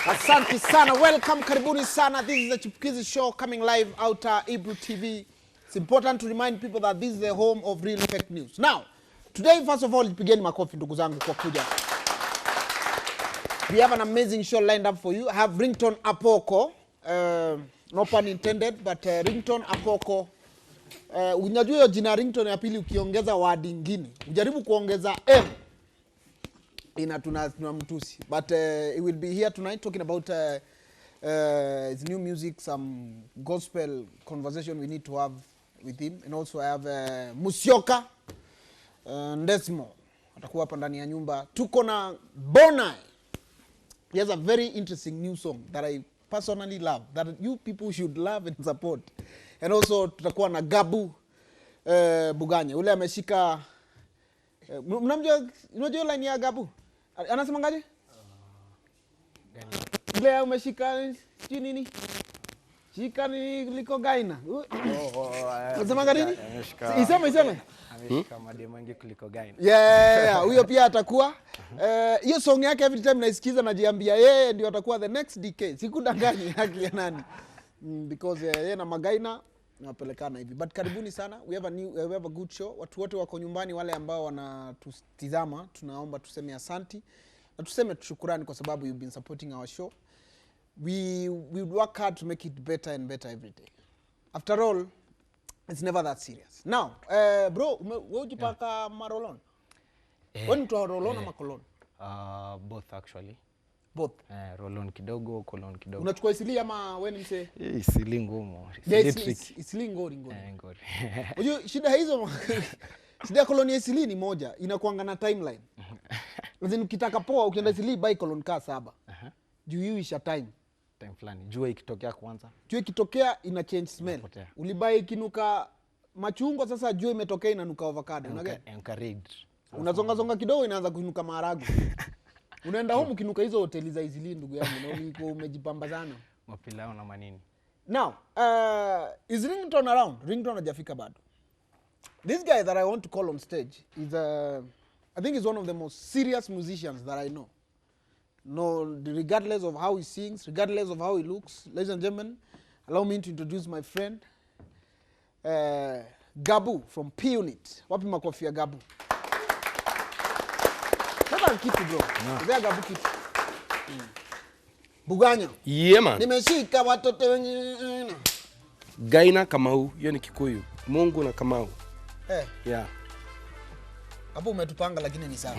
Asante sana. Welcome, karibuni sana. This is the ChipukeezyShow coming live out Hebrew TV. It's important to remind people that this is the home of real fake news. Now, today, first of all, pigeni makofi ndugu zangu kwa kuja. We have an amazing show lined up for you. I have Ringtone Apoko. No pun intended, but Ringtone Apoko. Unajua hiyo jina Ringtone ya pili ukiongeza word nyingine. Ujaribu kuongeza M. Tunamtusi. But he will be here tonight talking about his new music, some gospel conversation we need to have with him. And also I have Musyoka Ndesmo. Atakuwa hapa ndani ya nyumba. Tuko na Boneye. He has a very interesting new song that I personally love, that you people should love and support. And also tutakuwa na Gabu Buganya. Ule ameshika unajua line ya Gabu? Anasema ngaje? Ule umeshika nini? Shika ni liko gaina. Unasema ngaje? Iseme. Ameshika mademo mengi kuliko gaina. Yeah, huyo pia atakuwa. Hiyo song yake every time naisikiza najiambia yeye ndio atakuwa the next decade. Sikudanganya haki ya nani. Because yeye na magaina napelekana hivi. But karibuni sana. We have a good show. Watu wote wako nyumbani, wale ambao wanatutizama, tunaomba tuseme asante na tuseme shukrani kwa sababu you've been supporting our show. We work hard to make it better and better every day. After all, it's never that serious. Now, bro, wewe ujipaka marolon? Wewe ni rolon ama kolon? Both actually. Both. Rolon kidogo, kolon kidogo. Unachukua isili ama wewe ni mse? Isili ngumu. Isili ngori. Ngori. Unajua shida hizo shida koloni isili ni moja, inakuanga na timeline. Lazima ukitaka poa ukienda isili buy kolon ka 7. Juu hiyo isha time Fulani. Jua ikitokea kwanza. Jua ikitokea ina change smell. Ulibai kinuka machungwa, sasa jua imetokea inanuka avocado. Encouraged. Unazonga kidogo inaanza kunuka maharagwe. Unaenda home kinuka hizo hoteli za isili ndugu yangu na uliko umejipamba sana. Mapilao na manini. Now, is Ringtone around? Ringtone hajafika bado. This guy that I want to call on stage is I think he's one of the most serious musicians that I know. No, regardless of how he sings, regardless of how he looks, ladies and gentlemen, allow me to introduce my friend Gabu from P Unit. Wapi makofi ya Gabu? Sasa kitu bro. Ndio Gabu kitu. Buganya. Yeah man. Nimeshika watoto wengi. Gaina Kamau, hiyo ni Kikuyu. Mungu na Kamau. Yeah. Hapo umetupanga lakini ni sawa.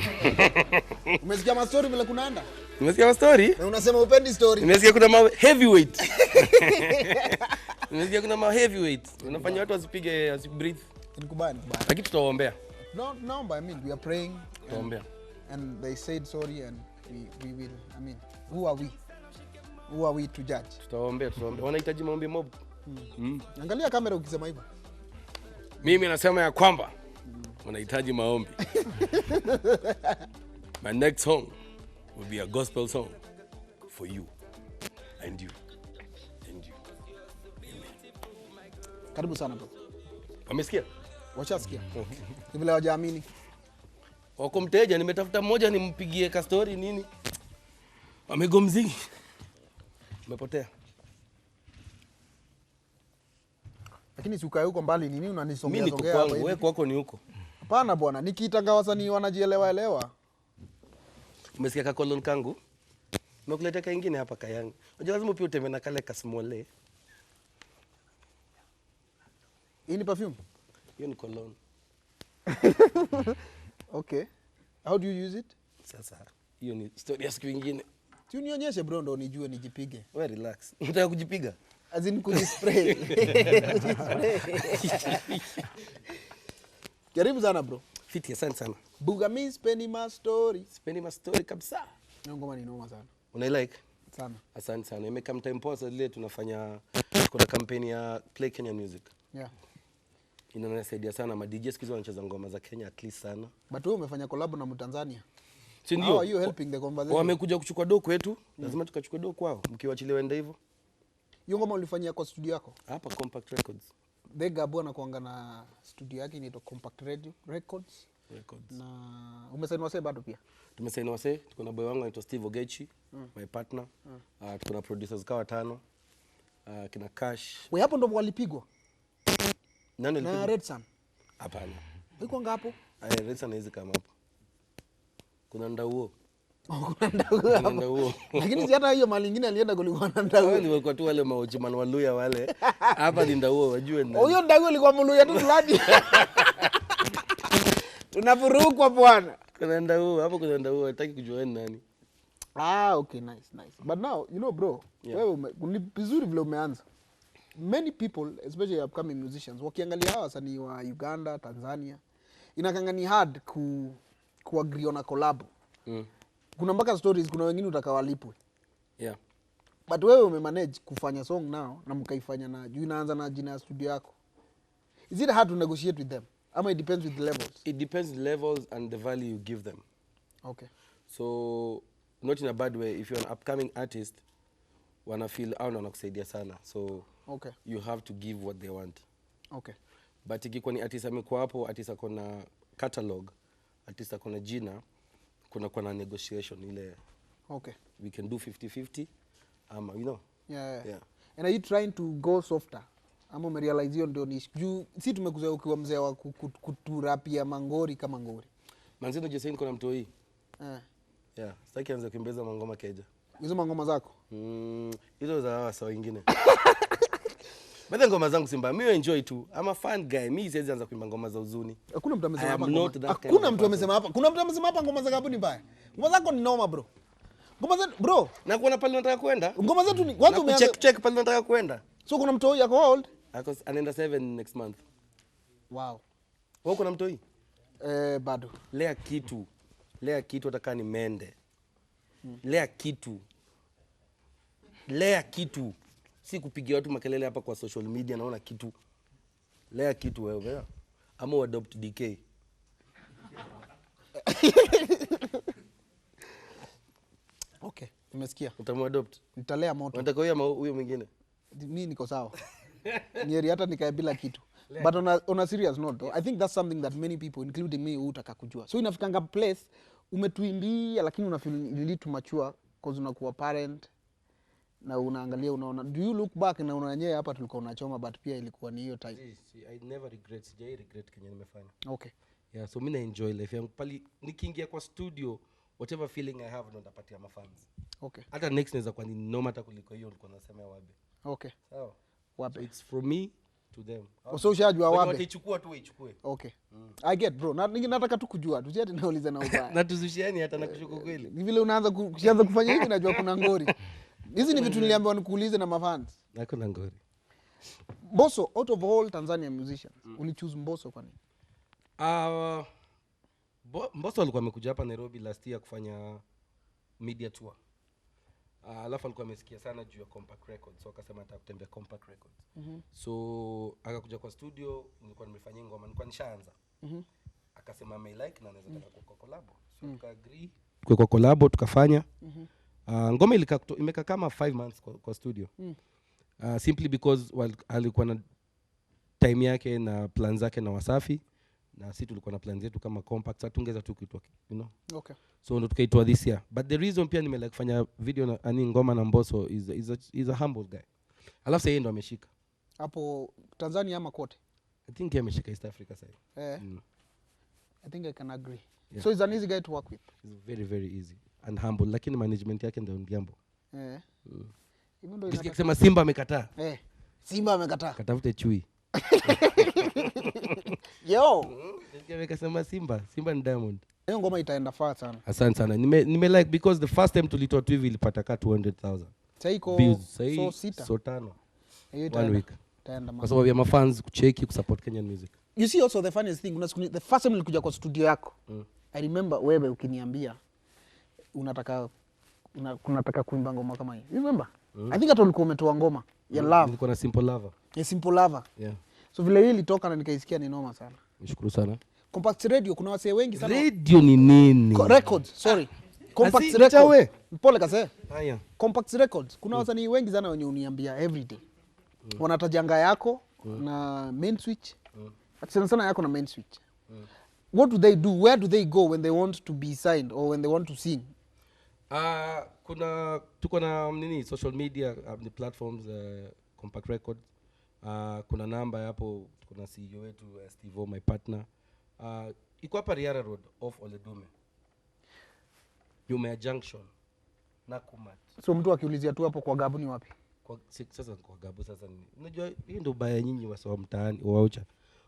Umesikia ma story vile kunaenda? Umesikia ma story? Na unasema upendi story. Umesikia kuna ma heavyweight. Umesikia kuna ma heavyweight. Unafanya watu wasipige breathe. Nikubali. Lakini tutawaombea. No, but I mean we are praying. Tutawaombea. And they said sorry and we will. I mean, who are we? Who are we to judge? Tutawaombea. Wanahitaji maombi mob. Angalia kamera ukisema hivyo. Mimi nasema ya kwamba wanahitaji maombi. My next song will be a gospel song for you and you. Amen. Karibu sana bro. Wamesikia? Washasikia. Ni vile hawajaamini. Wako mteja, nimetafuta mmoja nimpigie ka story nini. Wamegomzi. Umepotea. Lakini si ukae huko mbali nini unanisongea hapa hivi. Mimi wewe kwako ni huko. Hapana bwana, nikiitanga wasanii wanajielewa. Umesikia ka kolon kangu? Nimekuletea kingine hapa kayangu. Unajua lazima pia utembee na kale ka small. Hii ni perfume? Hiyo ni kolon. Okay. How do you use it? Sasa hiyo ni story ya siku nyingine. Si unionyeshe bro ndo nijue nijipige. Wewe relax. Unataka kujipiga? As in kujispray. Karibu sana bro. Fiti, asante sana. Bugami speni ma story. Speni ma story kabisa. Ngoma ni noma sana. Unailike? Sana. Asante sana. Imekam time pause ile tunafanya kuna kampeni ya Play Kenya Music. Yeah. Inanasaidia sana ma DJs kizo wanacheza ngoma za Kenya at least sana. But wewe umefanya collab na Mtanzania. Si ndio? How are you helping the conversation? Wamekuja kuchukua doku kwetu, lazima tukachukue doku kwao. Mkiwachilia wenda hivyo. Hiyo ngoma ulifanyia kwa studio yako? Hapa Compact Records. The Gabu anakuanga na studio yake inaitwa Compact Records. Records. Na umesaini wase bado pia? Tumesaini wase, tuko na boy wangu anaitwa Steve Ogechi, my partner. Tuko na producers kawa 5. Kina Cash. Wewe hapo ndo walipigwa? Nani Na alipigwa? Red Sun? Hapana. Iko ngapo? Red Sun hizi kama hapo. Kuna Ndauo. Kuna Ndauo. Lakini si hata hiyo mali nyingine alienda kulikuwa na Ndauo. Wale walikuwa tu wale maojiman waluya wale. Hapa ni Ndauo wajue nani. Huyo Ndauo alikuwa mluya tu fulani. Tunavurukwa bwana. Kuna Ndauo, hapo kuna Ndauo, hataki kujua nani. Okay, nice. But now, you know bro, wewe ni vizuri vile umeanza. Many people, especially upcoming musicians, wakiangalia hawa wasanii wa Uganda, Tanzania, inakangani hard ku agree on a collab. Kuna mpaka stories, kuna wengine utakawalipwe. Yeah. But wewe umemanage kufanya song now na mkaifanya na juu inaanza na jina ya studio yako. Is it hard to negotiate with them? Ama it depends with the levels? It depends the levels and the value you give them. Okay. So not in a bad way, if you're an upcoming artist, wana feel au wanakusaidia sana. So okay, you have to give what they want. Okay. But ikikuwa ni artist amekuwa hapo, artist akona catalog, artist akona jina, kuna negotiation ile. Okay. We can do 50-50. You know. Yeah. And are you trying to go softer? Ama umerealize hiyo ndio ni juu si tumekuzoea ukiwa mzee wa kuturapia mangori kama ngori. Manzino Jeseni kuna mtoi. Yeah. Sitaki anza kuimbeza mangoma keja. Hizo mangoma zako? Hizo za hawa sawa wengine. Bado ngoma zangu simba. Mimi enjoy tu. I'm a fan guy. Mimi siwezi anza kuimba ngoma za huzuni. Hakuna mtu amesema hapa. Hakuna mtu amesema hapa. Kuna mtu amesema hapa ngoma za Gabu ni mbaya. Ngoma zako ni noma bro. Ngoma zetu bro. Na kuona pale nataka kwenda. Ngoma zetu ni kwanza umeanza check pale nataka kwenda. So kuna mtoi yako old? Anaenda 7 next month. Wow. Wewe kuna mtoi? Bado. Lea kitu atakaa ni mende. Lea kitu. Si kupigia watu makelele hapa kwa social media naona kitu. Lea kitu wewe. Ama adopt DK. Okay, nimesikia. Utamuadopt? Nitalea moto. Unataka huyo mwingine? Mimi niko sawa. Nieri hata nikae bila kitu. But on a serious note, though, I think that's something that many people, including me, utaka kujua. So inafikanga place, umetuimbia, lakini unafeel you need to mature, because unakuwa parent, na unaangalia, unaona. Do you look back na unaonyea hapa tulikuwa unachoma, but pia ilikuwa ni hiyo time? I never regret kenye nimefanya. Okay. Yeah, so mimi na enjoy life yangu. Pali nikiingia kwa studio, whatever feeling I have ndo nitapatia mafans. Okay. Hata next naweza kwa ni noma hata kuliko hiyo nilikuwa nasema wabe. Okay. Sawa. Wabe. So it's from me to them. So ushajua wabe. Wataichukua tu waichukue. Okay. I get bro. Nataka tu kujua. Tusiate nauliza na ubaya. Na tuzushiani hata nakushuku kweli. Ni vile unaanza kushaanza kufanya hivi najua kuna ngori. Hizi ni vitu niliambiwa nikuulize na mafans. Hakuna ngori. Mbosso, out of all Tanzanian musicians, ulichoose Mbosso kwa nini? Mbosso alikuwa amekuja hapa Nairobi last year kufanya media tour. Alafu alikuwa amesikia sana juu ya Compact Records, so akasema nataka kutembea Compact Records. So akakuja kwa studio, nilikuwa nimefanyia ngoma, nilikuwa nishaanza. Akasema I like na anaweza taka kwa collab. So tuka agree kwa collab tukafanya. Ngoma imekaa kama 5 months kwa studio. Simply because alikuwa na time yake na plan zake na Wasafi, na sisi tulikuwa na plan zetu kama Compact, sasa tungeza tu kitu, you know. Okay. So ndo tukaitwa this year. But the reason pia nimelike kufanya video na ngoma na Mbosso is a humble guy. Alafu yeye ndo ameshika hapo Tanzania ama kote? I think yeye ameshika East Africa side. I think I can agree. Yeah. So he's an easy guy to work with. He's very very easy and humble, lakini management yake ndio ndiambo. Even though Nikisema Simba amekataa. Simba amekataa. Katafute chui. Yo. Nikisema Simba ni Diamond. Hiyo ngoma itaenda far sana. Asante sana. Nime like because the first time tulitoa tu hivi ilipata ka 200,000. Sasa iko so sita. So 5. Hiyo 1 week. Itaenda kwa sababu ya mafans kucheki kusupport Kenyan music. You see also the funniest thing, the first time nilikuja kwa studio yako, I remember wewe ukiniambia unataka kuimba ngoma kama hii. You remember? I think hata ulikuwa umetoa ngoma ya Love. Nilikuwa na Simple Lover. Ya Simple Lover. Yeah. So vile hii ilitoka na nikaisikia ni noma sana. Nishukuru sana. Compact Radio kuna wasee wengi sana. Radio ni nini? Records, sorry. Compact Records. Pole kase. Haya. Compact Records. Kuna wasanii wengi sana wenye uniambia everyday. Wanatajanga yako na main switch. Sana sana yako na main switch. what do they do? Where do they go when they want to be signed or when they want to sing? Tuko na nini social media the platforms Compact Records. Kuna namba hapo, kuna CEO wetu Steve, my partner. Iko hapa Riara Road off Oledume. Yume Junction. Nakumat. So mtu akiulizia tu hapo kwa Gabu ni wapi? Sasa kwa Gabu sasa ni. Unajua hii ndio baya nyinyi wa mtaani waucha.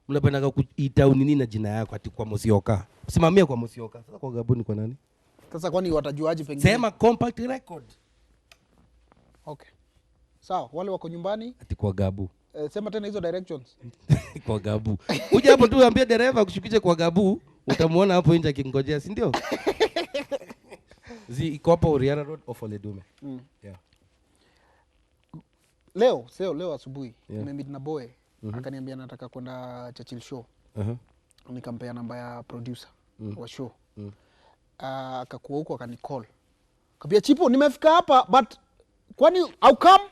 Mnapenda kuita nini na jina yako ati kwa Musyoka. Simamia kwa Musyoka. Sasa kwa Gabu ni kwa nani? Sasa kwani watajuaje pengine? Sema Compact Record. Okay. Sawa, wale wako nyumbani ati kwa Gabu. Sema tena hizo directions. Kwa Gabu. Uje hapo tu ambie dereva kushukishe kwa Gabu, utamuona hapo nje akingojea, si ndio? Iko hapo Riara Road of Oledume. Yeah. Leo asubuhi nimemeet na boy. Akaniambia nataka kwenda Churchill show. Nikampea namba ya producer wa show. Akakuwa huko akanicall. Kabia Chipo nimefika hapa but kwani au come?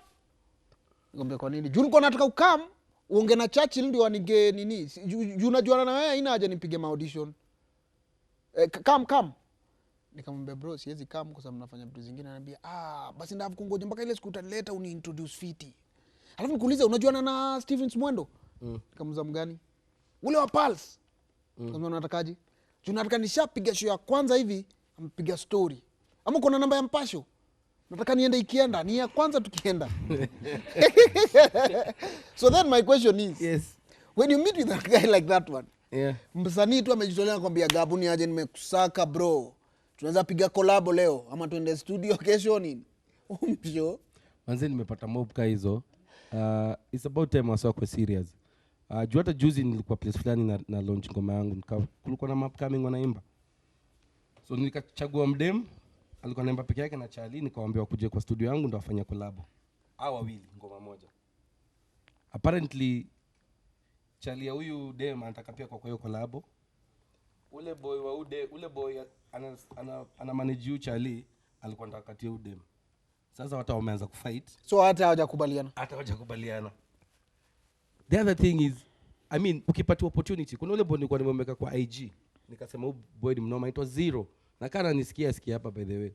Ngombe kwa nini? Juu niko nataka ukam uonge na Churchill ndio anige nini? Juu unajuana na wewe haina haja nipige audition. Come. Nikamwambia bro siwezi come kwa sababu nafanya vitu zingine. Ananiambia basi ndavu kungoja mpaka ile siku utanileta uni introduce fiti. Alafu nikuuliza unajuana na Stevens Mwendo? Nikamuuliza mgani? Ule wa Pulse. Kama unatakaje? Juu nataka nishapiga show ya kwanza hivi, ampiga story. Ama kuna namba ya Mpasho? Nataka niende ikienda, ni ya kwanza tukienda. So then my question is, yes, when you meet with a guy like that one, msanii tu amejitolea nakwambia Gabu ni aje nimekusaka bro. Tunaweza piga collab leo ama tuende studio kesho nini? Umpyo. Manze nimepata mob ka hizo. It's about time wasa kwa serious. Juu hata juzi nilikuwa place fulani na launch ngoma yangu, kulikuwa na upcoming wanaimba. So nikachagua mdem alikuwa anaimba peke yake na Charlie, nikawaambia wakuje kwa studio yangu ndo afanye collab. Hao wawili ngoma moja. Apparently Charlie ya huyu dem anataka pia kwa hiyo collab. Ule boy ana manage Charlie alikuwa anataka katia udem. Sasa watu wameanza kufight. So hata hawajakubaliana. The other thing is, I mean, ukipata opportunity, kuna ule boy nilikuwa nimemweka kwa IG. Nikasema huyu boy ni mnoma, it was 0. Na kana nisikia hapa by the way.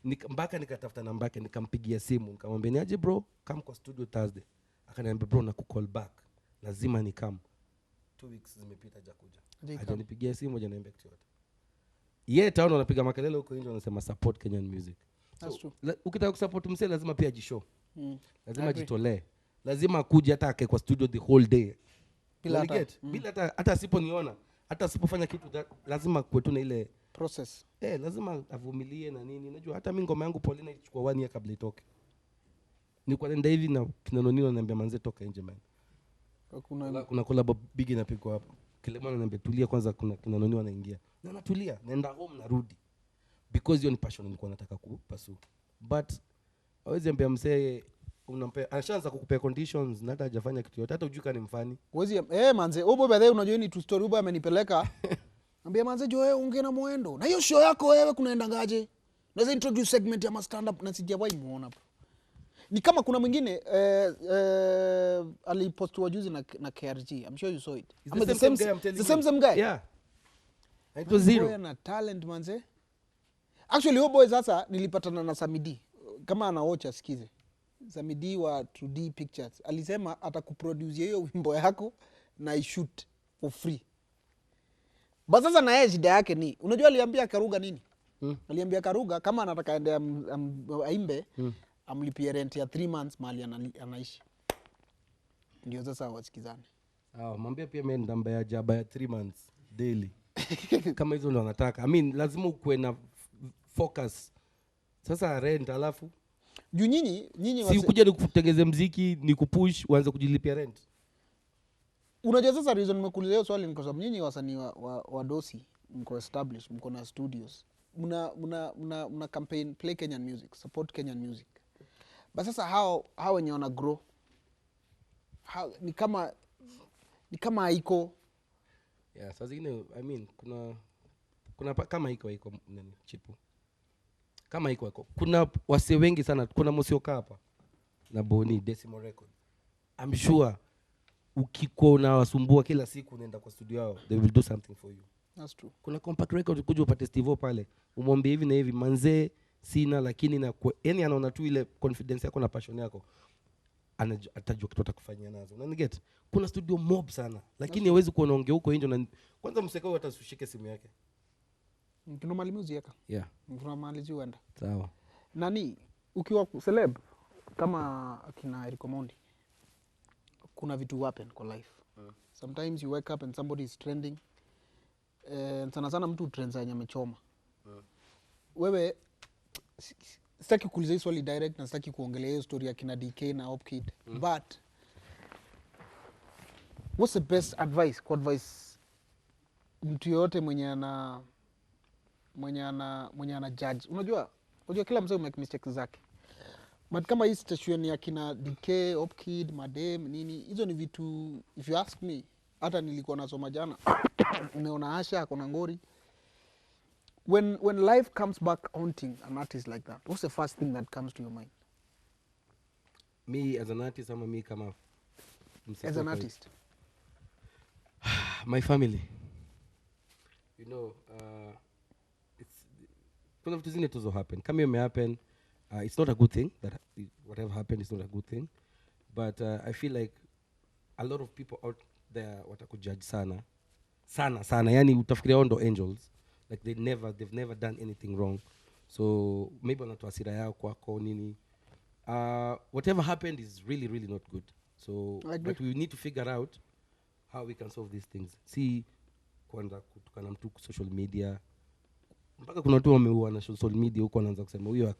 Mpaka nikatafuta namba yake, nikampigia simu, nikamwambia niaje bro, come kwa studio Thursday. Akaniambia bro na call back. Lazima ni come. 2 weeks zimepita hajakuja. Hajanipigia simu, hajaniambia kitu yote. Town wanapiga makelele huko nje wanasema support Kenyan music. That's true. Ukitaka kusupport msee lazima pia ajishow. Lazima ajitolee. Lazima akuje hata akae kwa studio the whole day. Bila hata asiponiona, hata asipofanya kitu lazima kwetu na ile process. Lazima avumilie na nini. Unajua hata mimi ngoma yangu Paulina ilichukua 1 year kabla itoke. Nilikuwa nenda hivi na kinanonilo ananiambia manze toka nje man. Kuna collab big inapigwa hapo. Kile mwana ananiambia tulia kwanza, kuna kinanonilo anaingia. Na natulia, naenda home narudi. Because hiyo ni passion nilikuwa nataka kupursue. But hawezi ambia msee unampea anashaanza kukupea conditions na hata hajafanya kitu yote, hata ujui kama ni mfani. Huwezi manze obo by the way unajua ni true story ubo amenipeleka. Ambia manze jo wewe unge na Mwendo. Na hiyo show yako wewe kunaenda ngaje? Naweza introduce segment ya stand up na sijawahi muona hapo. Ni kama kuna mwingine alipostiwa juzi na KRG. I'm sure you saw it. The same guy. Yeah. It was 0. Boy na talent manze. Actually huyo boy sasa nilipatana na Samidi. Kama anaocha sikize. Samidi wa 2D Pictures. Alisema atakuproduce hiyo wimbo yako na ishoot for free. But sasa na yeye shida yake ni, unajua aliambia Karuga nini? Aliambia Karuga kama anataka aende aimbe, amlipie rent ya 3 months mahali anaishi. Ndio sasa wasikizane. Mwambie pia mimi ndamba ya jaba ya 3 months daily. Kama hizo ndo anataka. I mean lazima ukue na focus. Sasa rent alafu juu nyinyi si ukuje nikutengeze muziki nikupush uanze kujilipia rent. Unajua sasa reason nimekuuliza hiyo swali ni kwa sababu nyinyi wasanii wa dosi mko established, mko na studios. Mna campaign play Kenyan music, support Kenyan music. But sasa how wenye wana grow? Ni kama haiko. Yeah, sasa zingine I mean kuna kama iko nani Chipu. Kama iko kuna wase wengi sana, kuna Musyoka hapa na Boneye Decimal Record. I'm sure ukiko na wasumbua kila siku unaenda kwa studio yao, they will do something for you. That's true. Kuna compact record kuja upate Steve pale umwambie hivi na hivi manzee sina lakini na yani anaona tu ile confidence yako na passion yako atajua kitu atakufanyia nazo. Unaniget? Kuna studio mob sana lakini hawezi kuonaongea huko nje na kwanza msekao atasushike simu yake. Kuna mali Musyoka. Yeah. Kuna mali uenda. Sawa. Nani ukiwa celeb kama akina Eric Omondi kuna vitu happen kwa life. Sometimes you wake up and somebody is trending. Sana mtu trends yenye amechoma. Wewe sitaki kuuliza swali direct na sitaki kuongelea hiyo story ya kina DK na Opkid. But what's the best advice? Kwa advice mtu yote mwenye ana judge. Unajua kila mzee make mistakes zake. But kama hii situation ya kina DK, Opkid, Madem, nini, hizo ni vitu, if you ask me, hata nilikuwa nasoma jana, umeona Asha, akona ngori. When life comes back haunting an artist like that, what's the first thing that comes to your mind? Me as an artist ama me kama as an artist? My family. You know, it's kuna vitu zingine tuzo happen. Kama hiyo happen, it's not a good thing that whatever happened is not a good thing, but I feel like a lot of people out there watakujudge sana yani utafikiria wao ndo angels, like they've never done anything wrong, so maybe wanatoa hasira yao kwako nini. Whatever happened is really not good, so but we need to figure out how we can solve these things. See kwanza kutukana mtu social media, mpaka kuna watu wameua na social media huko wanaanza kusema huyo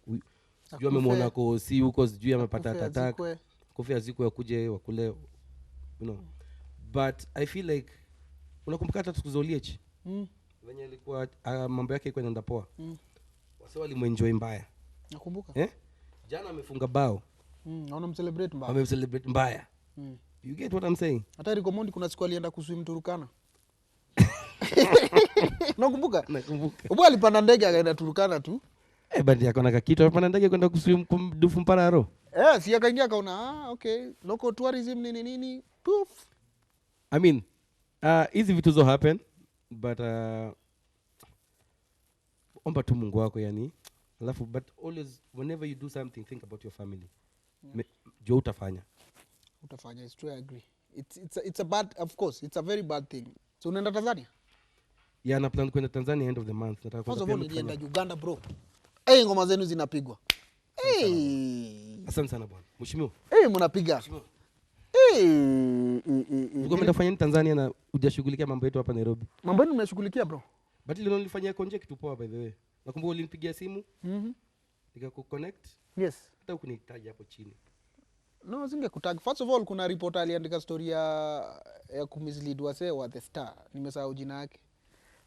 sijui amemwona ko si huko sijui amepata attack kofia ziko yakuje wakule, you know. But I feel like unakumbuka hata tukuzoliech venye ilikuwa mambo yake iko inaenda poa, wase walimuenjoy mbaya, nakumbuka jana amefunga bao wanamcelebrate mbaya, wamemcelebrate mbaya. You get what I'm saying? Hata Eric Omondi kuna siku alienda kuswim Turkana. Nakumbuka? Ubo alipanda ndege akaenda Turkana tu. Bandi yako na kakitu alipanda ndege kwenda kuswim kumdufu Mpararo. Si akaingia kaona okay, local tourism nini poof. I mean, hizi vitu zo happen, but omba tu Mungu wako yani. Alafu but always whenever you do something think about your family. Jo utafanya. It's true, I agree. It's a bad, of course, it's a very bad thing. So unaenda Tanzania? Yeah, na plan kwenda Tanzania end of the month. Nataka kwenda nilienda Uganda bro. Ngoma zenu zinapigwa. Asante sana bwana. Mheshimiwa. Mnapiga. Uko menda kufanya Tanzania na hujashughulikia mambo yetu hapa Nairobi. Mambo yenu mnashughulikia bro? But ile nilifanyia konje kitu poa by the way. Nakumbuka ulinipigia simu. Nikakuconnect. Yes. Hata ukunihitaji hapo chini. No, singekutag. First of all, kuna reporter aliandika story ya kumislead wase wa The Star. Nimesahau jina yake.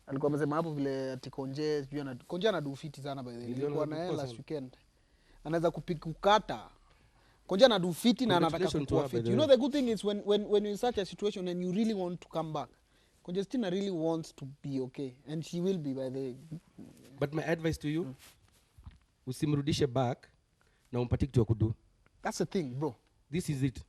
Alikuwa amesema hapo vile ati Konje anadu fiti sana by the way. Nilikuwa na yeye last weekend. Anaweza kukata. Konje anadu fiti na anataka kuwa fiti. You know the good thing is when you're in such a situation and you really want to come back. Konje Stina really wants to be okay and she will be by the way. But my advice to you, usimrudishe back na umpatie kitu ya kudu. That's the thing, bro. This is it.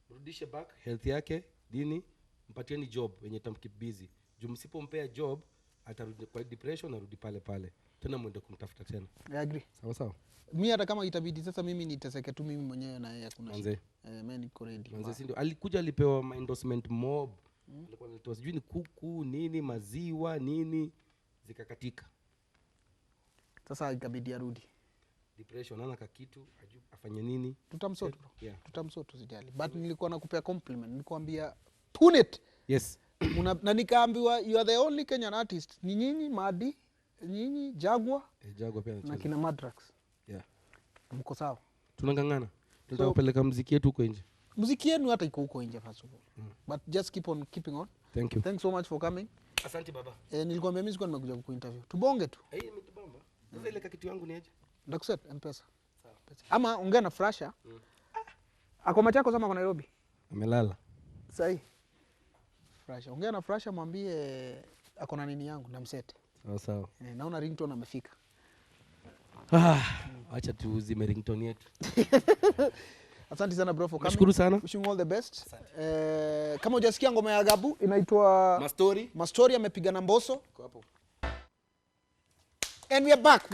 Rudishe back health yake, dini, mpatieni job wenye tamkeep busy. Juu msipompea job atarudi kwa depression, arudi pale. Tena mwende kumtafuta tena. I agree. Sawa. Mimi hata kama itabidi sasa mimi niteseke tu mimi mwenyewe na yeye hakuna shida. Mimi niko ready. Manze si ndio alikuja alipewa endorsement mob. Alikuwa anatoa sijui ni kuku, nini, maziwa, nini zikakatika. Sasa ikabidi arudi. Depression ana kakitu afanye nini? Tutamsort bro. Yeah. Tutamsort usijali. But nilikuwa nakupea compliment. Nilikwambia tune it. Yes. Na nikaambiwa you are the only Kenyan artist. Ni nyinyi Madi, nyinyi Jaguar. Jaguar pia na kina Madrax. Yeah. Mko sawa. Tunangangana. Tutakupeleka muziki yetu huko nje. Muziki yenu hata iko huko nje first of all. But just keep on keeping on. Thank you. Thanks so much for coming. Asante baba. Nilikwambia mimi sikuwa nimekuja kuinterview. Tubonge tu. Imetubamba. Sasa ile kitu yangu ni aje? Ndakuset M-Pesa. Sawa. Ama ongea na Frasha. Ako Machako sama kwa Nairobi. Amelala. Sahi. Frasha. Ongea na Frasha mwambie ako na nini yangu na msete. Sawa. Naona Ringtone amefika. Acha tuzime Ringtone yetu. Asante sana bro for coming. Nashukuru sana. Wishing all the best. Kama hujasikia ngoma ya Gabu inaitwa Mastori amepiga na Mbosso. And we are back.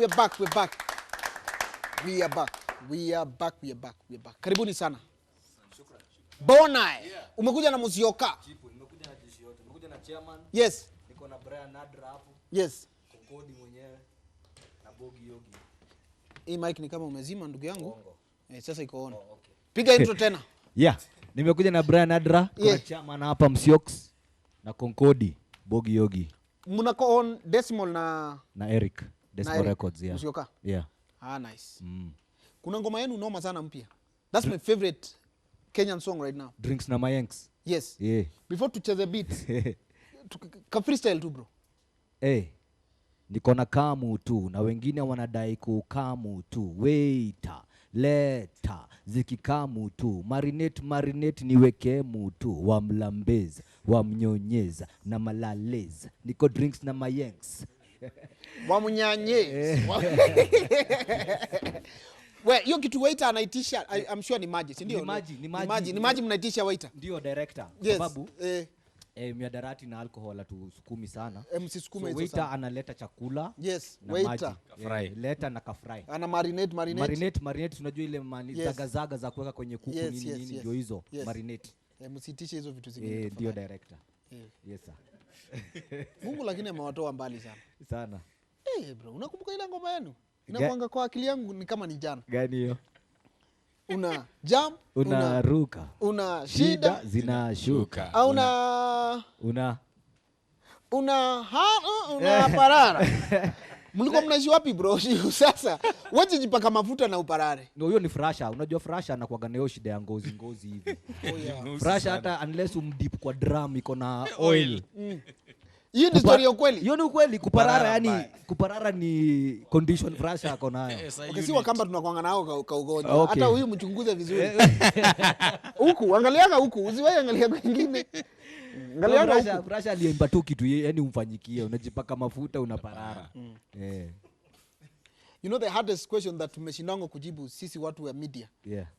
Karibuni sana. Boneye. Umekuja na Musyoka. Nimekuja na jeshi yote. Nimekuja na chairman. Yes. Niko na Nadra hapo. Yes. Konkodi mwenyewe na Bogi Yogi. Hii mic ni kama umezima ndugu yangu. Sasa iko on. Okay. Piga intro tena. Yeah. Nimekuja na Nadra, kuna chairman hapa Musyoka na Konkodi, Bogi Yogi. Mnako on Decimal na Eric. Decimal Records, yeah. Musyoka. Yeah. Nice. Kuna ngoma yenu noma sana mpya. That's my favorite Kenyan song right now. Drinks na Mayengs. Yes. Yeah. Before tucheze beats. Ka freestyle tu bro. Niko na kamu tu na wengine wanadai kukamu tu. Waiter, leta, zikikamu tu. Marinate niweke mutu. Wamlambeza, wamnyonyeza na malaleza. Niko drinks na Mayengs. Wamunyanye. Well, hiyo kitu waiter anaitisha, I'm sure ni maji, si ndio? Ni maji mnaitisha waiter. Ndio director. Yes. Sababu miadarati na alcohol hatusukumi sana. Msisukume hizo waiter sana. Analeta chakula. Yes, waiter. Leta na kafry. Ana marinate. Unajua ile zaga za kuweka kwenye kuku nini ndio hizo. Marinate. Msitishe hizo vitu zingine. Ndio director. Yes sir. Mungu lakini amewatoa mbali sana. Sana. Bro, unakumbuka ile ngoma yenu? Inakuanga kwa akili yangu ni kama ni jana. Gani hiyo? Una jump, una ruka. Una shida zinashuka. Au una parara. Mliko mnaishi wapi bro? Sasa waje jipaka mafuta na uparare. No, hiyo ni frasha. Unajua frasha anakuwa nayo shida ya ngozi hivi. Frasha hata unless umdip kwa drum iko na oil. Hiyo ni story ya ukweli. Hiyo ni ukweli. Kuparara ni condition frasha ako nayo. Si wakamba tunakuanga nao ka ugonjwa. Hata huyu mchunguze vizuri. Huku angaliaga huku, usiwahi angalia kwingine. Angaliaga huku. Frasha aliimba tu kitu yani umfanyikie, unajipaka mafuta unaparara. You know the hardest question that tumeshindanga kujibu sisi watu wa media.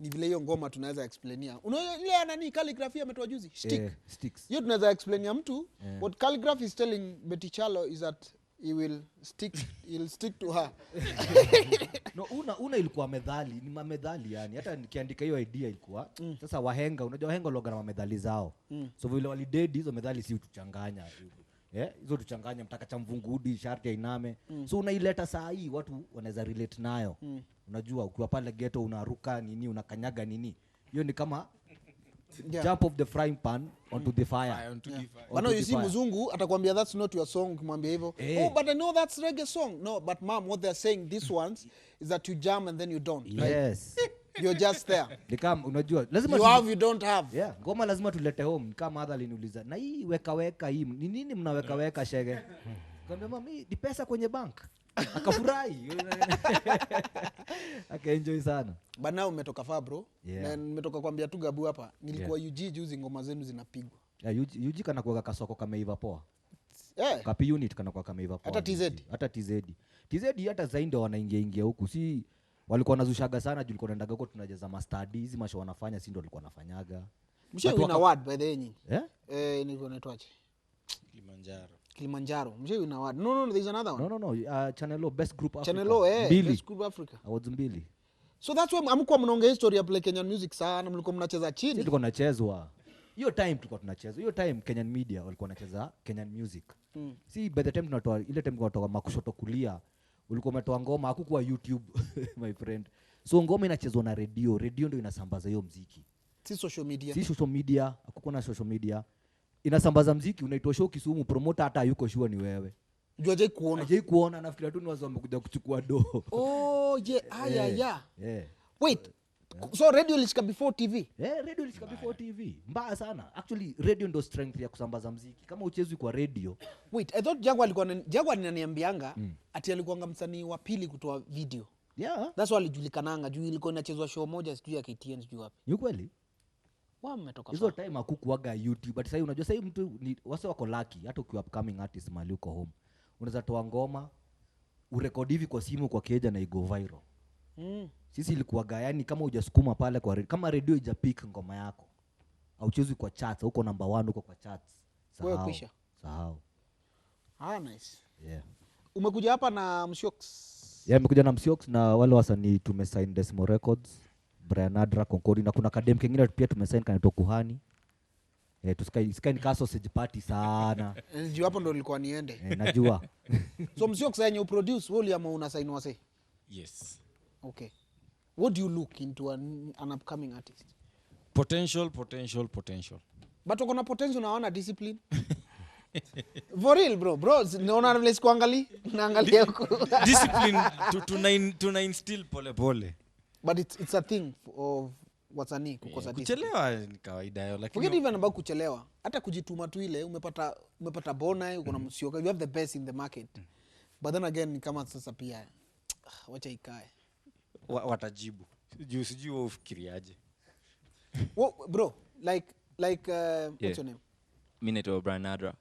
Ni vile hiyo ngoma tunaweza explainia. Unaona ile nani calligraphy ametoa juzi? Sticks. Hiyo tunaweza explainia mtu. What calligraphy is telling Betty Chalo is that he'll stick to her. No, una ilikuwa methali, ni mamethali yani. Hata nikiandika hiyo idea ilikuwa. Sasa wahenga, unajua wahenga loga na mamethali zao. So vile walidedi hizo methali si utuchanganya. Hizo tuchanganya mtaka cha mvungudi sharti ainame. So unaileta saa hii watu wanaweza relate nayo. Unajua ukiwa pale ghetto unaruka nini, unakanyaga nini. Hiyo ni kama jump off the frying pan onto the fire. Bana you see mzungu atakwambia that's not your song ukimwambia hivyo. Oh but I know that's reggae song. No but mom what they're saying this ones is that you jam and then you don't. Yes. You're just there. Nikam unajua lazima you have you don't have. Yeah, ngoma lazima tulete home kama mother aliniuliza. Na hii weka hii ni nini mnaweka shege? Kwambia mami ni pesa kwenye bank. Akafurahi. Akaenjoy sana. Bana umetoka far bro. Na nimetoka kwambia tu Gabu hapa. Nilikuwa UG juzi ngoma zenu zinapigwa. UG kana kuweka kasoko kameiva poa. Kapi unit kana kwa kameiva poa. Hata TZ. TZ hata zaidi wanaingia huku. Si walikuwa wanazushaga sana juu walikuwa wanaendaga huko tunajaza mastudy hizi masho wanafanya si ndio walikuwa wanafanyaga. Mshawi award by the way. Nilikuwa naitwaje? Kilimanjaro. Mshawi award. No, there's another one. No. Channel O Best Group Africa. Channel O Best Group Africa. Awards 2. So that's why amkuwa mnaongea history ya play Kenyan music sana, mlikuwa mnacheza chini. Tulikuwa tunachezwa. Hiyo time tulikuwa tunacheza. Hiyo time Kenyan media walikuwa wanacheza Kenyan music. Si by the time tunatoa ile time tunatoa makushoto kulia ulikuwa umetoa ngoma hakukuwa YouTube my friend. So ngoma inachezwa na radio ndio inasambaza hiyo muziki. Si social media, hakukuwa na social media. Inasambaza muziki unaitwa show Kisumu, promoter hata yuko sure ni wewe. Jua hajai kuona nafikiri tu ni wazao wamekuja kuchukua do. Wait. So radio ilishika before TV? Radio ilishika before TV. Mbaya sana. Actually radio ndo strength ya kusambaza muziki. Kama uchezwi kwa radio. Wait, I thought Jaguar ananiambianga ati alikuwa msanii wa pili kutoa video. Yeah. That's why alijulikananga juu ilikuwa inachezwa show moja sijui ya KTN sijui wapi. Ni kweli? Mmetoka. Hizo time hakukuaga YouTube. But sasa unajua sasa mtu wase wako lucky hata ukiwa upcoming artist mali uko home. Unaweza toa ngoma urekodi hivi kwa simu kwa keja na igo viral. Sisi ilikuwa yani kama hujasukuma pale kwa kama radio haijapick ngoma yako hauchezi kwa charts, uko number 1 uko kwa charts. Wewe kwisha. Sahau. Nice. Yeah. Umekuja hapa na Musyoka? Yeah, nimekuja na Musyoka na wale wasanii tumesign Decimal Records, Nadra, Konkodi na kuna kadem kingine pia tumesign kanaitwa Kuhani. Tusikai ni sausage party sana. Ndio hapo ndo nilikuwa niende. Najua. So Musyoka sasa you produce woli ama una sign wase? Yes. Okay. What do you look into an upcoming artist? Potential. But uko na potential na wana discipline. For real bro, naona vile sikuangalia, naangalia huko. Discipline to instill pole. But it's a thing of wasanii kukosa discipline. Kuchelewa ni kawaida yao, lakini forget even about kuchelewa. Hata kujituma tu ile umepata Boneye, uko na Musyoka, you have the best in the market. But then again ni kama sasa pia wacha ikae. Watajibu. Sijui wewe ufikiriaje. Bro, like what's your name? Mimi naitwa Nadra.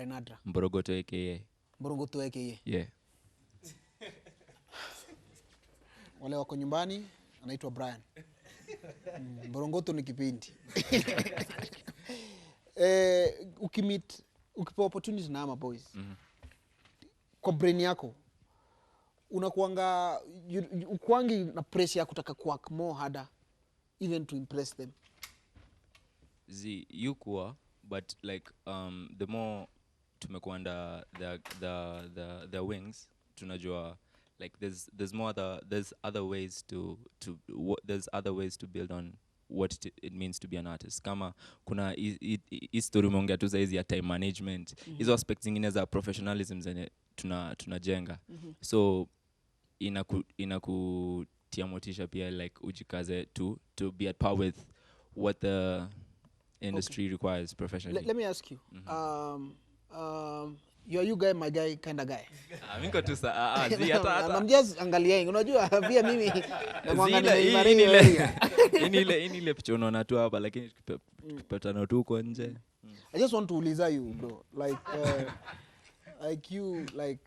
Nadra. Mborogoto aka. Mborogoto aka. Yeah. Wale wako nyumbani anaitwa Brian. Mborogoto ni kipindi. Ukipewa opportunity na ama boys. Kwa brain yako unakuanga ukwangi na pressure ya kutaka work more harder even to impress them. Yukuwa, but like the more tumekuanda the wings tunajua like there's other ways to build on what it means to be an artist. Kama kuna history umeongea tu saizi ya time management, hizo aspects zingine za professionalism zenye tunajenga. So inakutia motisha pia like ujikaze to be at par with what the industry requires professionally. Let me ask you. You guy my guy kind of guy. Mimi tu hata I'm just angaliaing. Unajua pia mimi ile picha unaona tu hapa lakini tukipatana tu huko nje. I just want to uliza you bro like you like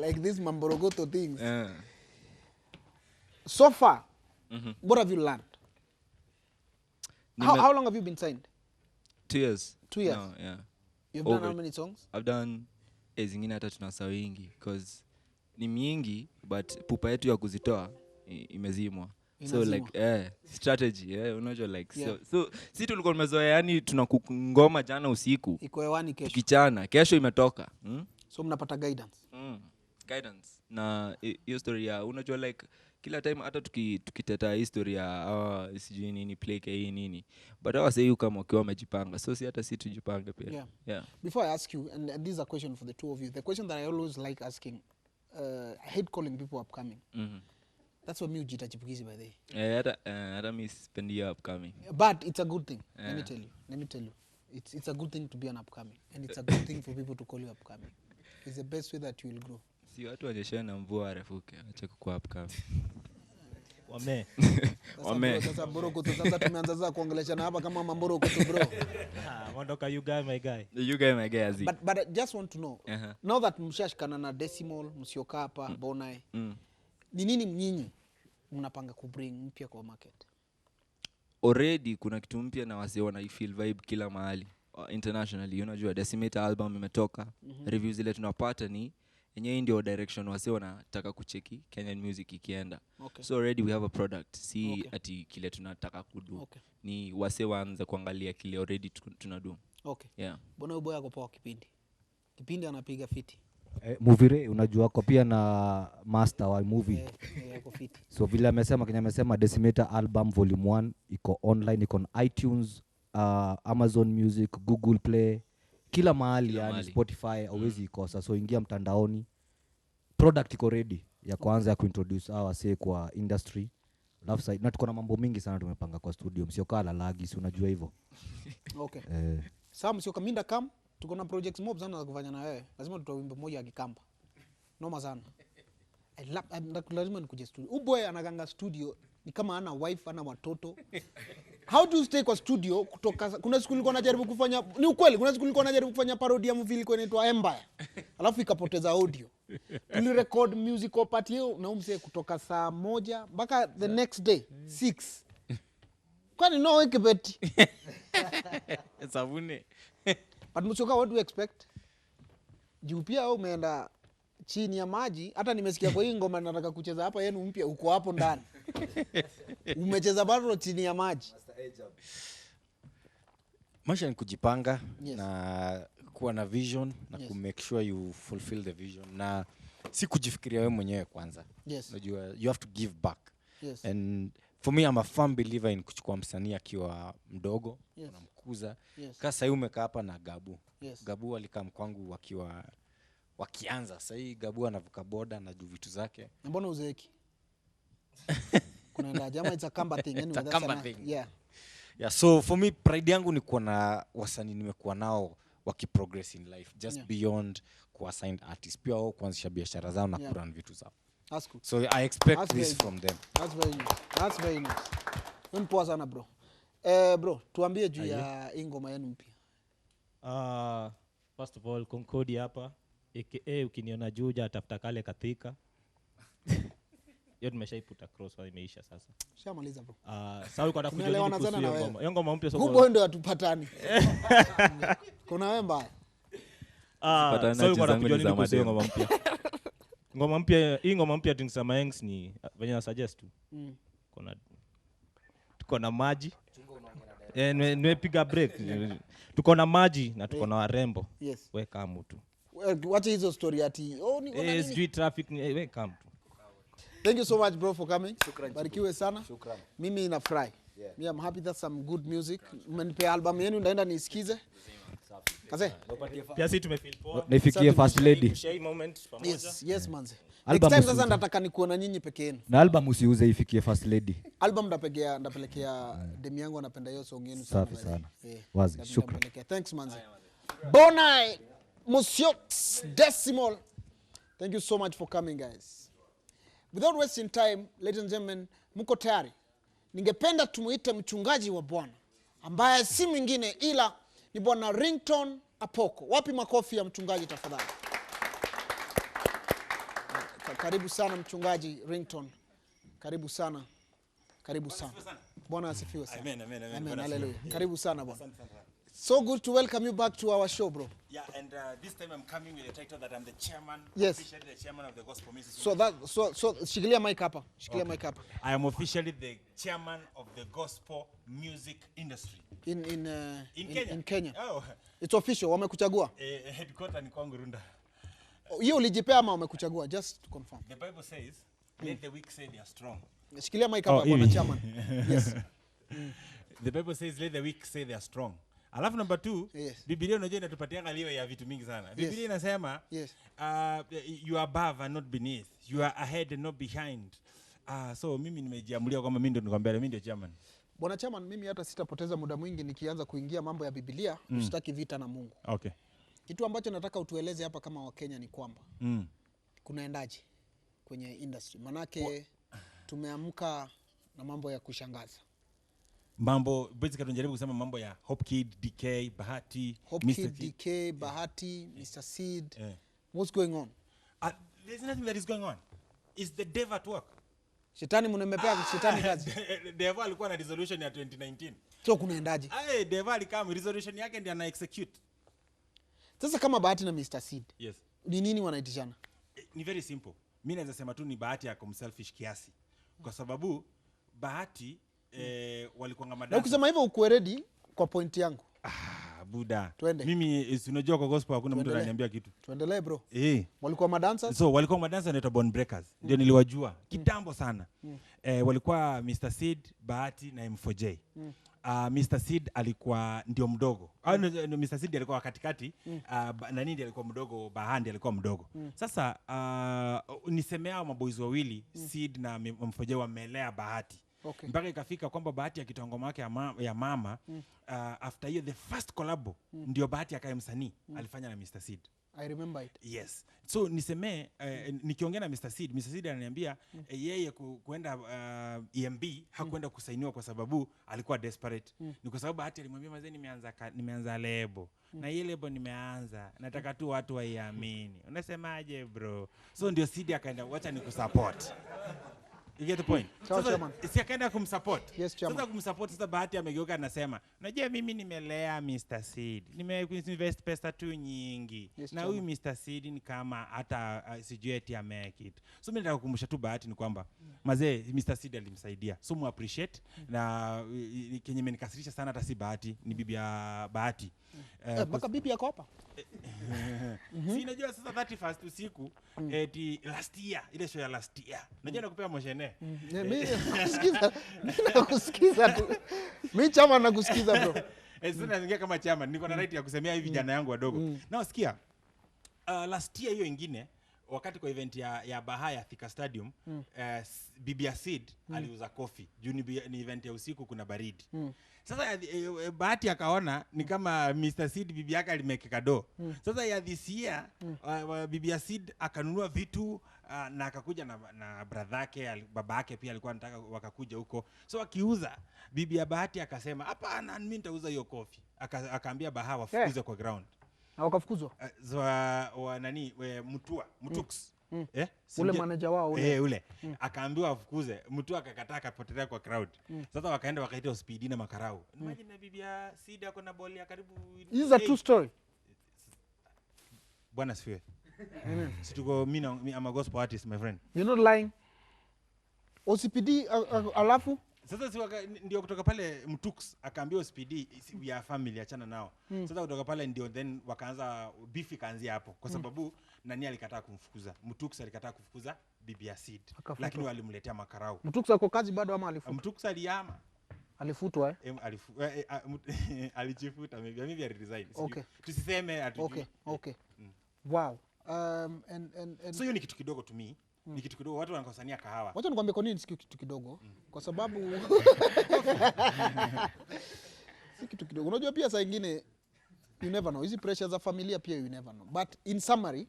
like this Mborogoto things. So far what have you learned? How long have you been signed? 2 years. 2 years? No, yeah. You've done how many songs? I've done zingine hata tunasahau wingi because ni mingi but pupa yetu ya kuzitoa imezimwa. So like strategy unajua like yeah. So si tulikuwa tumezoea yani tunakungoma jana usiku iko hewani kesho kichana kesho imetoka so mnapata guidance na hiyo story ya unajua like kila time hata tukiteta history ya sijui nini play hii nini but I say you kama ukiwa umejipanga so si hata si tujipange pia. Yeah. Before I ask you and this is a question for the two of you, the question that I always like asking, I hate calling people upcoming. That's what me ujita chipukizi by the way. Hata me spend year upcoming. But it's a good thing. Let me tell you. It's a good thing to be an upcoming and it's a good thing for people to call you upcoming. It's the best way that you will grow. Si watu wanyeshana na mvua refuke acha kukua upcoming. Wame. Sasa Mborogoto sasa tumeanza sasa kuongeleshana hapa kama Mborogoto bro. Ondoka you guy my guy. You guy my guy azi. But I just want to know. Now that mshashikana na Decimal, Musyoka hapa, Boneye. Ni nini nyinyi mnapanga kubring mpya kwa market? Already kuna kitu mpya na wase wana feel vibe kila mahali internationally. Unajua Decimator album imetoka. Reviews zile tunapata ni yenyewe ndio direction wase wanataka kucheki Kenyan music ikienda. So already we have a product. Si ati kile tunataka kudu. Ni wase waanze kuangalia kile already tunadu. Okay. Yeah. Boneye boy yako poa kipindi. Kipindi anapiga fiti. Movie unajua kwa pia na master wa movie. Yako fiti. So vile amesema Decimator album volume 1 iko online, iko on iTunes, Amazon Music, Google Play, kila mahali yani Spotify always ikosa. So ingia mtandaoni. Product iko ready ya kwanza ya kuintroduce wase kwa industry. Love side. Na tuko na mambo mingi sana tumepanga kwa studio. Musyoka lalagi si unajua hivyo. Okay. Sasa Musyoka minda kam tuko na projects mob sana za kufanya na wewe. Lazima tutoe wimbo moja ya Kikamba. Noma sana. Lazima nikuje studio. Uboy anaganga studio ni kama ana wife ana watoto. How do you stay kwa studio kutoka kuna siku nilikuwa najaribu kufanya ni ukweli kuna siku nilikuwa najaribu kufanya parody ya movie ilikuwa inaitwa Empire. Alafu ikapoteza audio. tulirecord musical part hiyo na umse kutoka saa 1 mpaka the next day 6. Kwani no weke beti. Sabuni. But Musyoka, what do you expect? Juu pia wewe umeenda chini ya maji, hata nimesikia kwa hii ngoma nataka kucheza hapa yenu mpya uko hapo ndani. Umecheza bado chini ya maji. Maisha ni kujipanga Yes. na kuwa na vision na ku make sure you fulfill the vision na si kujifikiria wewe mwenyewe kwanza. Yes. Unajua you have to give back. Yes. And for me I'm a firm believer in kuchukua msanii akiwa mdogo, Yes. unamkuza. Yes. Kasa hiyo umekaa hapa na Gabu. Yes. Gabu alikaa mkwangu wakianza. Sasa hii Gabu anavuka boda na juu vitu zake. Mbona uzeeki? Kuna nda jamaa it's a Kamba thing anyway. It's a That's Kamba a thing. Yeah. Yeah, so for me pride yangu ni kuwa na wasanii nimekuwa nao wakiprogress in life just beyond kuwa signed artist. Pia wao kuanzisha biashara zao na kurun vitu zao. That's good. So I expect That's this very from them. That's very nice. That's very nice. Poa sana bro. Bro, tuambie juu ya ingoma yenu mpya. First of all, Konkodi hapa. AKA ukiniona Juja atafuta kale katika. Hiyo tumeshaiputa cross imeisha sasa. Shamaliza bro. Sasa ulikuwa unakujua Tunaelewana nini sana na kuhusu wewe. ngoma? Hiyo ngoma mpya Huko ndio hatupatani. Kuna wewe mbaya. Sasa ulikuwa unakujua nini kuhusu hiyo ngoma mpya? Ngoma mpya, hii ngoma mpya tunasema yanks ni venye na suggest tu. Tuko na maji. Nimepiga break. Tuko na maji na tuko na warembo. Yes. Weka mtu. Wacha hizo story ati ni kuna nini? SG traffic weka mtu. Thank you so much bro for coming. Barikiwe sana. Mimi nafurahi. Me I'm happy that some good music. Mmenipea album yenu ndaenda nisikize. Kaze. Pia sisi tumefeel poa. Naifikie first lady. Share moment pamoja. Yes manze. Album Next time sasa usiuze. nataka nikuona nyinyi peke yenu. Na album usiuze ifikie first lady. Album ndapelekea demi yangu anapenda hiyo song yenu sana. Safi sana. Yeah. Wazi, shukran. Ndapelekea. Thanks manze. Boneye, Musyoka, Decimal. Thank you so much for coming guys. Without wasting time, ladies and gentlemen, mko tayari? Ningependa tumuite mchungaji wa Bwana ambaye si mwingine ila ni bwana Ringtone Apoko. Wapi makofi ya mchungaji tafadhali? Karibu sana mchungaji Ringtone. Karibu sana. Karibu sana. Bwana asifiwe sana. Amen, amen, amen. Amen. Hallelujah. Karibu sana bwana. So good to welcome you back to our show, bro. Yeah, and this time I'm coming with the title that I'm the chairman, Yes. officially the chairman of the gospel music. So shikilia mic hapa. Shikilia mic hapa. I am officially the chairman of the gospel music industry. In Kenya. In Kenya. Oh, It's official. Wamekuchagua. headquarter ni kwangu Runda. Hiyo ulijipea ama wamekuchagua? Just to confirm. The Bible says, let the weak say they are strong. Shikilia mic hapa bwana chairman. Yes. The Bible says, let the weak say they are strong. Alafu number 2, Yes. Biblia unajua inatupatianga liwe ya vitu mingi sana. Biblia inasema, Yes. You are above and not beneath. You are ahead and not behind. So mimi nimejiamulia kwamba mimi ndio nikwambia mimi ndio chairman. Bwana chairman, mimi hata sitapoteza muda mwingi nikianza kuingia mambo ya Biblia, usitaki vita na Mungu. Okay. Kitu ambacho nataka utueleze hapa kama Wakenya ni kwamba kunaendaje kwenye industry? Manake tumeamka na mambo ya kushangaza. Mambo basically tunajaribu kusema mambo ya Hope Kid, DK, Bahati, Hope Mr. Kid, DK, Bahati, Mr. Seed. What's going on? There's nothing that is going on. It's the devil at work. Shetani mnamepea shetani kazi. Devil alikuwa na resolution ya 2019. So kunaendaje? Devil alikama resolution yake ndiye ana execute. Sasa kama Bahati na Mr. Seed. Yes. Ni nini wanaitishana? Ni very simple. Mimi naweza sema tu ni Bahati yako selfish kiasi. Kwa sababu Bahati walikuwa ngama. Na ukisema hivyo uko ready kwa point yangu. Buda. Twende. Mimi unajua kwa gospel hakuna mtu ananiambia kitu. Tuendelee bro. Walikuwa madancers? So walikuwa madancers wanaitwa Bone Breakers. Ndio niliwajua kitambo sana. Walikuwa Mr. Seed, Bahati na M4J. Mr. Seed alikuwa ndio mdogo. Mr. Seed alikuwa katikati, na nini alikuwa mdogo, Bahandi alikuwa mdogo. Sasa nisemeao maboys wawili, Seed na M4J wamelea Bahati. Okay. Mpaka ikafika kwamba Bahati akitoa ngoma yake ya mama, after hiyo the first collab ndio Bahati akae msanii alifanya na Mr. Seed. I remember it. Yes. So niseme nikiongea na Mr. Seed ananiambia yeye kuenda EMB hakwenda kusainiwa kwa sababu alikuwa desperate. Ni kwa sababu hata alimwambia mazee nimeanza lebo. Na ile lebo nimeanza. Nataka tu watu waiamini. Unasemaje bro? So ndio Seed akaenda wacha nikusupport. You get the point? Sasa si akaenda kumsupport. Yes, sasa kumsupport sasa Bahati amegeuka anasema, "Unajua mimi nimelea Mr. Seed. Nimeinvest pesa tu nyingi. Yes, na huyu Mr. Seed ni kama hata sijui eti make it." So mimi nataka kukumbusha tu Bahati ni kwamba mazee Mr. Seed alimsaidia. So mu appreciate na kenye imenikasirisha sana hata si Bahati, ni bibi ya Bahati. Baka bibi yako hapa? Si najua sasa 31st usiku eti last year ile show ya last year. Unajua nakupea moshene. Mimi nakusikiza tu. Mimi chama nakusikiza bro. Sasa naingia kama chama niko na right ya kusemea hivi vijana yangu wadogo. Na sikia last year hiyo ingine wakati kwa event ya Bahaya Thika Stadium bibi ya Seed aliuza coffee. Juu ni event ya usiku kuna baridi. Sasa Bahati akaona ni kama Mr. Seed bibi yake alimekeka do. Sasa ya this year bibi ya Seed akanunua vitu na akakuja na brother yake, baba yake pia alikuwa anataka wakakuja huko. So akiuza bibi ya Bahati akasema hapana mimi nitauza hiyo coffee. Akaambia Bahati wafukuze kwa ground. Na wakafukuzwa? Nani Mutux. Ule manager wao ule. Ule. Akaambiwa afukuze. Mtu akakataa akapotelea kwa crowd. Sasa wakaenda wakaita Speedy na makarau. Imagine bibi ya Seed ako na boli ya karibu. This is a true story. Bwana sifiwe. Situko mimi I'm a gospel artist my friend. You're not lying. OCPD alafu sasa ndio kutoka pale Mtux akaambia Speedy we are family achana nao. Sasa kutoka pale ndio then wakaanza beef ikaanzia hapo kwa sababu nani alikataa kumfukuza. Mtux alikataa kufukuza bibi ya Seed. Lakini walimletea makarau. Mtux ako kazi bado ama alifutwa? Mtux alihama. Alifutwa alijifuta maybe aliresign. Okay. Tusiseme atujui. Okay. Wow. So hiyo ni kitu kidogo to me. Ni kitu kidogo watu wanakosania kahawa. Wacha nikwambie kwa nini si kitu kidogo. Kwa sababu si kitu kidogo. Unajua pia saa nyingine you never know. Hizi pressures za familia pia you never know. But in summary,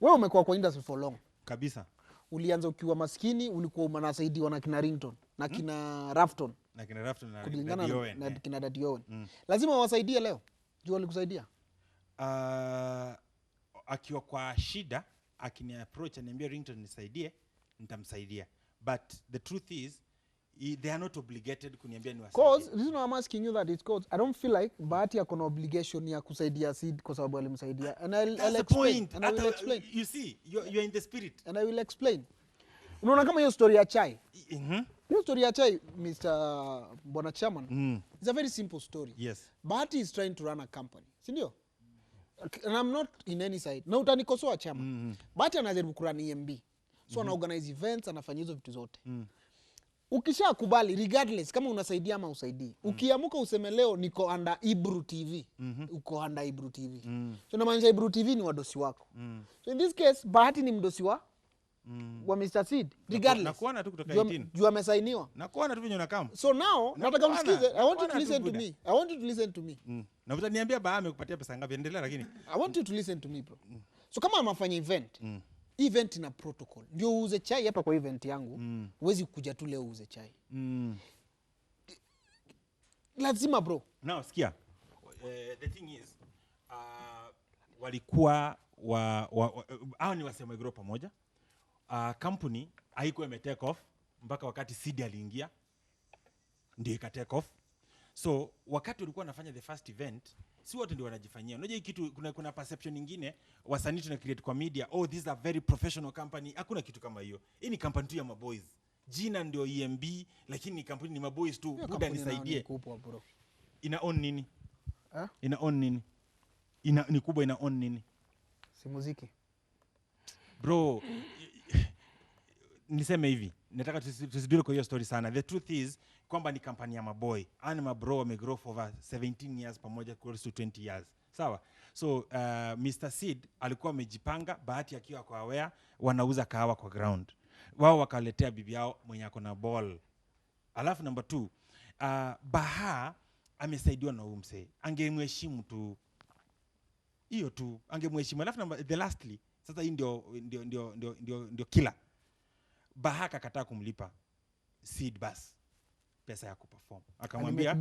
wewe umekuwa kwa industry for long. Kabisa. Ulianza ukiwa maskini, ulikuwa unasaidiwa na kina Ringtone, na kina Rafton. Na kina Rafton na kina Daddy Owen. Lazima wasaidie leo. Juu walikusaidia. Akiwa kwa shida, akini approach aniambia Ringtone nisaidie, nitamsaidia. But the truth is they are not obligated kuniambia niwasaidie. Cause the reason I'm asking you that is because I don't feel like Bahati ako na obligation ya kusaidia Seed kwa sababu alimsaidia. And I'll explain. And I will explain. You see, you're in the spirit. And I will explain. Unaona kama hiyo story ya chai. Hiyo story ya chai, Mr. Bwana Chairman, it's a very simple story. Yes. Bahati is trying to run a company. Si ndio? And I'm not in any side. Na utanikosoa Chairman. Bahati anajaribu kurun EMB. So ana organize events, anafanya hizo vitu zote. Ukishakubali regardless kama unasaidia ama usaidii. Ukiamuka useme leo niko under Ibru TV. Uko under Ibru TV. So inamaanisha Ibru TV ni wadosi wako. So in this case Bahati ni mdosi wa Mr. Seed regardless. Nakuona tu kutoka 18. Juu amesainiwa. Nakuona tu venye unakaa. So now nataka msikize. I want you to listen to me. I want you to listen to me. Na utaniambia Bahati amekupatia pesa ngapi? Endelea lakini. I want you to listen to me bro. So kama amafanya event, event ina protocol. Ndio uuze chai hapa kwa event yangu. Huwezi kuja tu leo uuze chai. Lazima bro. Now sikia. The thing is walikuwa hao ni wasema group pamoja. Company haikuwa ime take off mpaka wakati Seed aliingia ndio ika take off. So wakati walikuwa wanafanya the first event si wote ndio wanajifanyia. Unajua kitu kuna perception nyingine wasanii tuna create kwa media, oh this is a very professional company. Hakuna kitu kama hiyo. Hii ni company tu ya maboys. Jina ndio EMB lakini ni company ni maboys tu. Buda nisaidie. Ina own nini? Ina own nini? Ni kubwa ina own nini? Si muziki. Bro, niseme hivi, nataka tusidure kwa hiyo story sana. The truth is kwamba ni kampani ya maboy. Ani mabro wamegrow for over 17 years pamoja close to 20 years. Sawa? So Mr. Seed alikuwa amejipanga, Bahati akiwa kwa aware wanauza kahawa kwa ground. Wao wakaletea bibi yao mwenye ako na ball. Alafu number 2, Baha amesaidiwa na huyu msee. Angemheshimu tu. hiyo tu angemheshimu. Alafu the lastly sasa hii ndio killer. Bahaka kataa kumlipa Sid bas pesa ya kuperform. Akamwambia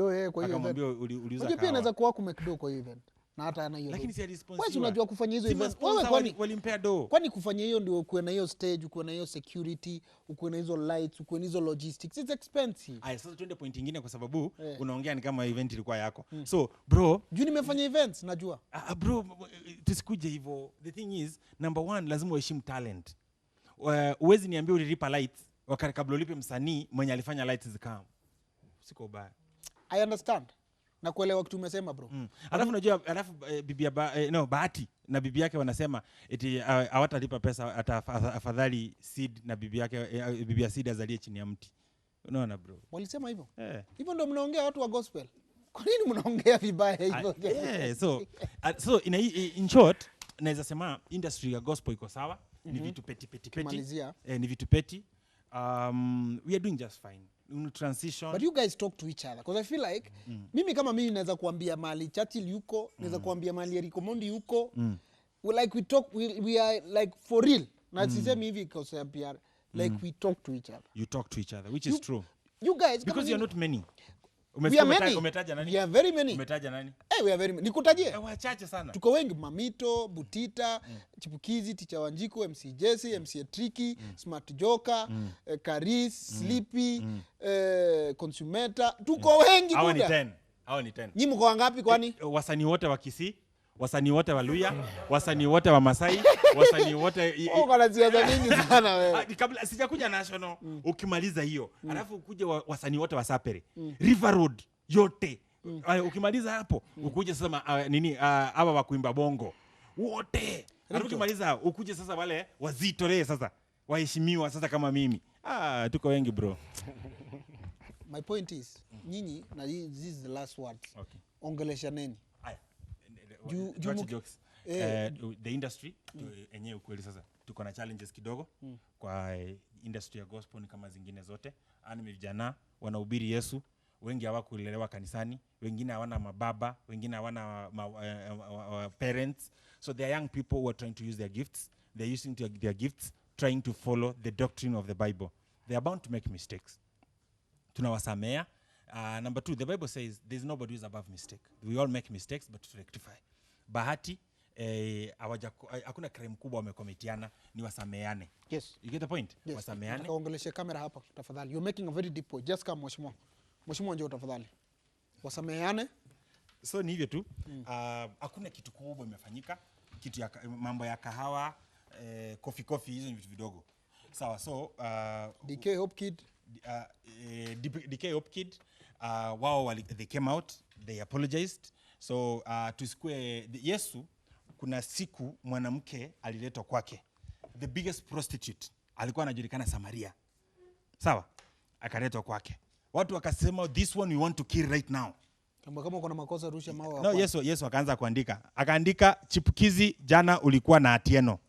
uliuza kawa. Pia inaweza kuwa kumekdo kwa event. Na hata ana hiyo. Lakini si responsible. Wewe unajua kufanya hizo events. Wewe kwani walimpea do? Kwani kufanya hiyo ndio uko na hiyo stage, uko na hiyo security, uko na hizo lights, uko na hizo logistics. It's expensive. Sasa tuende point nyingine kwa sababu unaongea ni kama event ilikuwa yako. So bro, juu nimefanya events najua. Bro, tusikuje hivyo. The thing is, number one, lazima uheshimu talent. Uwezi niambia ulilipa lights wakati kabla ulipe msanii mwenye alifanya lights zikam. Siko baya. I understand. Na kuelewa kitu umesema bro. Alafu unajua bibi Bahati na bibi yake wanasema eti hawatalipa pesa afadhali Sid na bibi yake bibi ya Sid azalie chini ya mti. Unaona bro? Walisema hivyo? Hivyo ndio mnaongea watu wa gospel. Kwa nini mnaongea vibaya hivyo? So in short naweza sema industry ya gospel iko sawa. Ni vitu peti. Ni vitu peti. We are doing just fine. Transition. But you guys talk to each other because I feel like mimi kama mimi naweza kuambia mali Churchill yuko, naweza kuambia mali Eric Omondi yuko. We talk we are like for real. Na sisemi hivi because PR like we talk to each other. You talk to each other, which is true. You guys because you are not many. Umetaja nani? We are very many. Umetaja nani? We are very many. Nikutajie? Wachache sana. Tuko wengi, Mamito, Butita, Chipukizi, Ticha Wanjiku, MC Jesse, MC Tricky, Smart Joker, Karis, Sleepy, Consumeta. Tuko wengi Hawa ni 10. Nyinyi mko wangapi kwani? Wasanii wote wa Kisii, wasanii wote wa Luya, wasanii wote wa Masai, wasanii wote Kuna ziada mingi sana wewe. Kabla sijakuja national, ukimaliza hiyo, alafu ukuje wasanii wote wa Sapere. River Road yote. Ukimaliza hapo, ukuje sasa hawa wa kuimba bongo. Wote. Alafu ukimaliza ukuje sasa wale wazitolee sasa. Waheshimiwa sasa kama mimi. Tuko wengi bro. My point is, nyinyi na this is the last words. Okay. Ongelesha neni? Jokes. The industry enyewe ukweli sasa tuko na challenges kidogo kwa industry ya gospel ni kama zingine zote. Ani vijana wanahubiri Yesu, wengi hawakulelewa kanisani, wengine hawana mababa, wengine hawana parents. So they are young people who are trying to use their gifts. They're using their gifts trying to follow the doctrine of the Bible. They are bound to make mistakes. Tunawasamea. Number 2, the Bible says there's nobody who is above mistake. We all make mistakes but to rectify. Bahati hakuna crime kubwa wamekomitiana, ni wasameane. Yes. You get the point? Yes. Wasameane. Kaongeleshe kamera hapa tafadhali. You're making a very deep point. Just come mheshimiwa. Mheshimiwa njoo tafadhali. Wasameane. So ni hivyo tu. Hakuna kitu kubwa imefanyika. Kitu ya mambo ya kahawa, coffee hizo ni vitu vidogo. Sawa. So DK Hope Kid DK Hope Kid wao they came out, they apologized. So tusikue Yesu, kuna siku mwanamke aliletwa kwake, the biggest prostitute, alikuwa anajulikana Samaria. Sawa, akaletwa kwake, watu wakasema this one we want to kill right now. Kama kuna makosa rusha mawe. No, Yesu akaanza akaandika Chipukizi, jana ulikuwa na Atieno.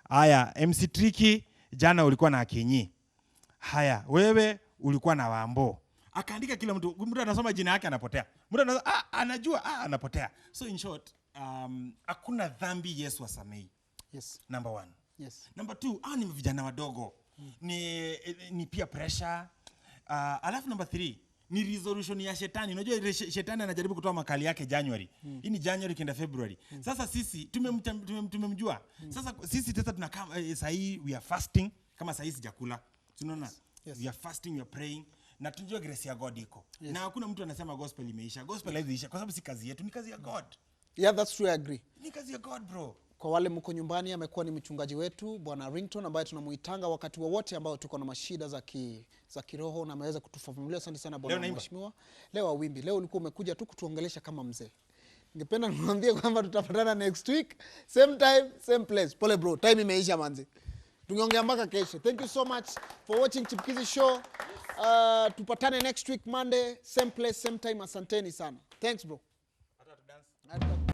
Haya, MC Tricky, jana ulikuwa na Akinyi. Haya, wewe ulikuwa na Wambo. Akaandika kila mtu anasoma jina yake anapotea. Mtu anajua anapotea. So in short, hakuna dhambi Yesu asamei. Yes. Number 1. Yes. Number 2, ni vijana wadogo. Ni peer pressure. Alafu number 3, ni resolution ya shetani. Unajua shetani anajaribu kutoa makali yake January. Hii ni January kwenda February. Sasa sisi tumemjua. Sasa sisi tunakaa sasa hii we are fasting kama sasa hii sijakula. Tunaona? Yes. We are fasting, we are praying. Na tunajua grace ya God iko. Yes. Na hakuna mtu anasema gospel imeisha. Gospel haijaisha kwa sababu si kazi yetu, ni kazi ya God. Yeah, that's true, I agree. Ni kazi ya God, bro. Kwa wale mko nyumbani, amekuwa ni mchungaji wetu Bwana Ringtone ambaye tunamuitanga wakati wowote ambao tuko na mashida za kiroho na ameweza kutufafanulia. Asante sana Bwana mheshimiwa. Leo wimbi. Leo ulikuwa umekuja tu kutuongelesha kama mzee. Ningependa niwaambie kwamba tutapatana next week, same time, same place. Pole bro, time imeisha manzi. Tungeongea mpaka kesho. Thank you so much for watching Chipukeezy Show. Tupatane next week Monday, same place, same time. Asanteni sana. Thanks bro. Hata tu dance.